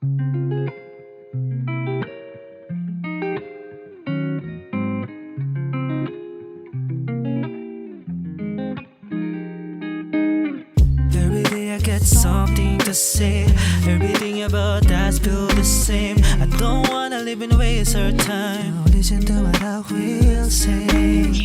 Every day I get something to say. Everything about that feel the same. I don't wanna live and waste our time. Listen to what I will say.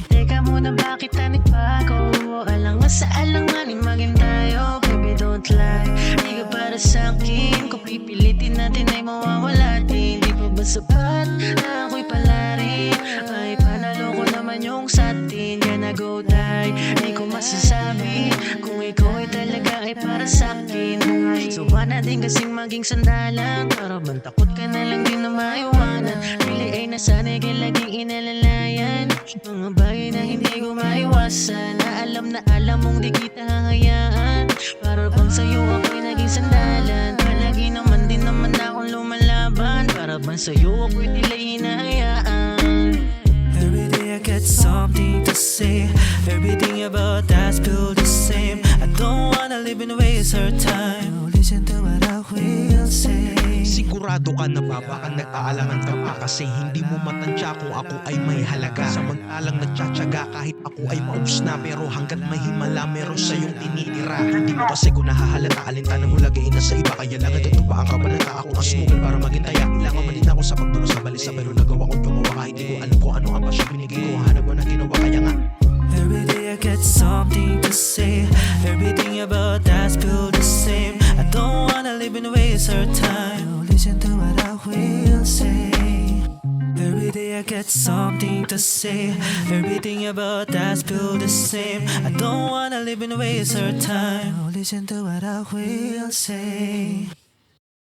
Teka muna, bakit na nagbago? Alang sa alanganin maging tayo. Baby, don't lie, di ka para sa'kin. Kung pipilitin natin ay mawawala din. Di pa ba sapat na ako'y palarin? Ay panalo ko naman yung satin. Gonna go die, di ko masasabi kung ikaw ay talaga ay para sa'kin. Suwa na din kasing maging sandalan. Para bang takot ka na lang din na maiwanan. Pili ay nasanay ka laging inalalayan. Mga bagay na hindi ko maiwasan. Na alam mong di kita hahayaan. Para bang sa'yo ako'y naging sandalan. Palagi naman din naman akong lumalaban. Para bang sa'yo ako'y tila'y hinahayaan. Every day I get something to say. Everything about that feel the same. I don't wanna live and waste our time. Listen to what I will say. Sigurado ka na ba? Baka nag-aalangan ka pa kasi hindi mo matansya kung ako ay may halaga. Samantalang nagtsatsaga kahit ako ay maubos na. Pero hanggat may himala meron sa'yong tinitira. Hindi mo kasi kung nahahalata alintanan mo lagayin na sa iba. Kaya lang natutupa ang kabanata ako ang smoke para maging taya. Ilangan man din ako sa pagtuno sa balisa. Pero nagawa kong gumawa kahit di ko alam kung ano ang pasya binigay ko. Hanap mo na ginawa kaya nga. Every day I get something to say. Everything about that feel the same. I don't wanna live and waste our time. Listen to what I will say. Every day I get something to say. Everything about that feel the same. I don't wanna live and waste our time. Listen to what I will say.